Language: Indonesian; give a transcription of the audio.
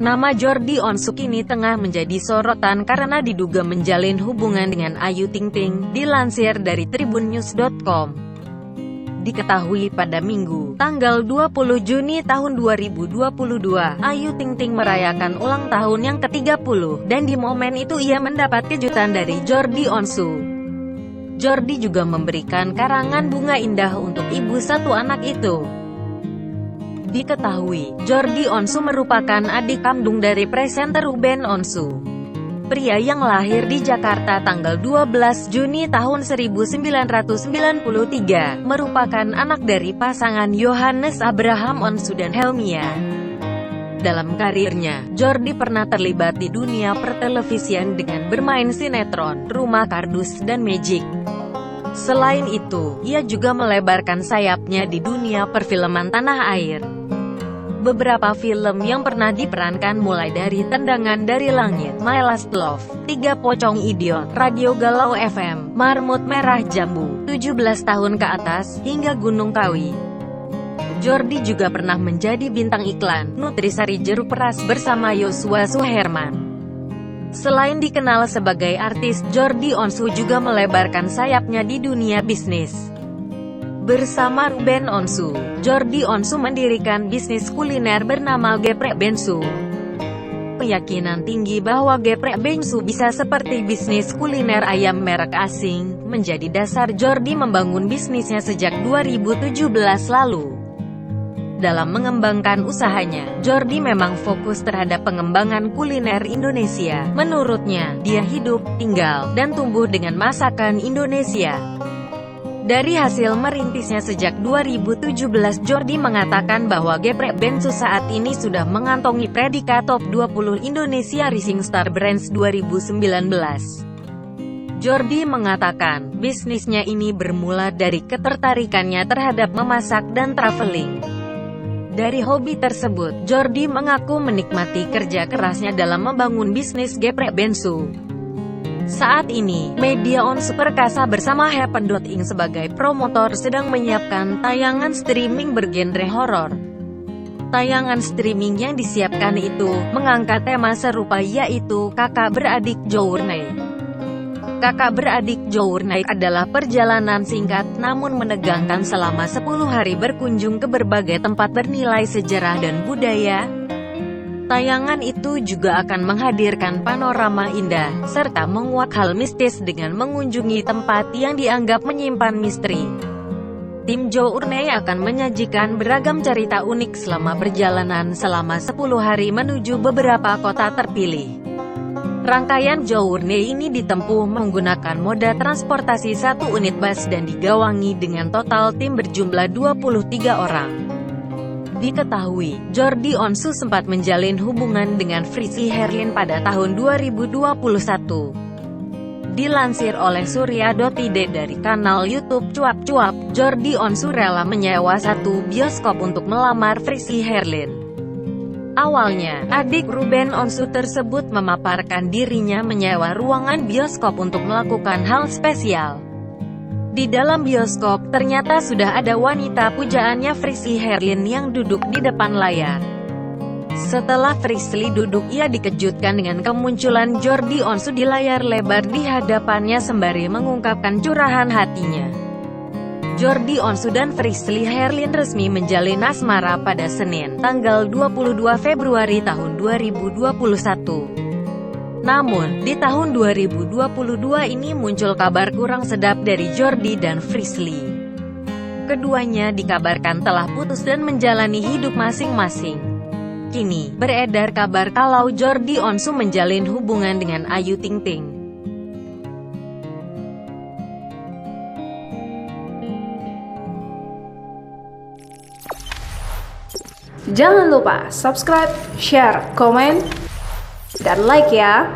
Nama Jordi Onsu kini tengah menjadi sorotan karena diduga menjalin hubungan dengan Ayu Ting Ting, dilansir dari tribunnews.com. Diketahui pada Minggu, tanggal 20 Juni tahun 2022, Ayu Ting Ting merayakan ulang tahun yang ke-30, dan di momen itu ia mendapat kejutan dari Jordi Onsu. Jordi juga memberikan karangan bunga indah untuk ibu satu anak itu. Diketahui, Jordi Onsu merupakan adik kandung dari presenter Ruben Onsu. Pria yang lahir di Jakarta tanggal 12 Juni tahun 1993, merupakan anak dari pasangan Yohanes Abraham Onsu dan Helmia. Dalam karirnya, Jordi pernah terlibat di dunia pertelevisian dengan bermain sinetron, Rumah Kardus dan Magic. Selain itu, ia juga melebarkan sayapnya di dunia perfilman tanah air. Beberapa film yang pernah diperankan mulai dari Tendangan dari Langit, My Last Love, 3 Pocong Idiot, Radio Galau FM, Marmut Merah Jambu, 17 tahun ke atas, hingga Gunung Kawi. Jordi juga pernah menjadi bintang iklan Nutrisari Jeruk Peras bersama Joshua Suherman. Selain dikenal sebagai artis, Jordi Onsu juga melebarkan sayapnya di dunia bisnis. Bersama Ruben Onsu, Jordi Onsu mendirikan bisnis kuliner bernama Geprek Bensu. Keyakinan tinggi bahwa Geprek Bensu bisa seperti bisnis kuliner ayam merek asing, menjadi dasar Jordi membangun bisnisnya sejak 2017 lalu. Dalam mengembangkan usahanya, Jordi memang fokus terhadap pengembangan kuliner Indonesia. Menurutnya, dia hidup, tinggal, dan tumbuh dengan masakan Indonesia. Dari hasil merintisnya sejak 2017, Jordi mengatakan bahwa Geprek Bensu saat ini sudah mengantongi predikat Top 20 Indonesia Rising Star Brands 2019. Jordi mengatakan, bisnisnya ini bermula dari ketertarikannya terhadap memasak dan traveling. Dari hobi tersebut, Jordi mengaku menikmati kerja kerasnya dalam membangun bisnis Geprek Bensu. Saat ini, Media Onsu Perkasa bersama Happen.ing sebagai promotor sedang menyiapkan tayangan streaming bergenre horor. Tayangan streaming yang disiapkan itu mengangkat tema serupa, yaitu Kakak Beradik Journey. Kakak Beradik Journey adalah perjalanan singkat namun menegangkan selama 10 hari berkunjung ke berbagai tempat bernilai sejarah dan budaya. Tayangan itu juga akan menghadirkan panorama indah, serta menguak hal mistis dengan mengunjungi tempat yang dianggap menyimpan misteri. Tim Journey akan menyajikan beragam cerita unik selama perjalanan selama 10 hari menuju beberapa kota terpilih. Rangkaian Journey ini ditempuh menggunakan moda transportasi 1 unit bus dan digawangi dengan total tim berjumlah 23 orang. Diketahui, Jordi Onsu sempat menjalin hubungan dengan Frizy Herlin pada tahun 2021. Dilansir oleh Surya.id dari kanal YouTube Cuap Cuap, Jordi Onsu rela menyewa 1 bioskop untuk melamar Frizy Herlin. Awalnya, adik Ruben Onsu tersebut memaparkan dirinya menyewa ruangan bioskop untuk melakukan hal spesial. Di dalam bioskop, ternyata sudah ada wanita pujaannya Frizy Herlin yang duduk di depan layar. Setelah Frizy duduk, ia dikejutkan dengan kemunculan Jordi Onsu di layar lebar di hadapannya sembari mengungkapkan curahan hatinya. Jordi Onsu dan Frizy Herlin resmi menjalin asmara pada Senin, tanggal 22 Februari tahun 2021. Namun, di tahun 2022 ini muncul kabar kurang sedap dari Jordi dan Frizy. Keduanya dikabarkan telah putus dan menjalani hidup masing-masing. Kini, beredar kabar kalau Jordi Onsu menjalin hubungan dengan Ayu Ting Ting. Jangan lupa subscribe, share, komen, dan like ya.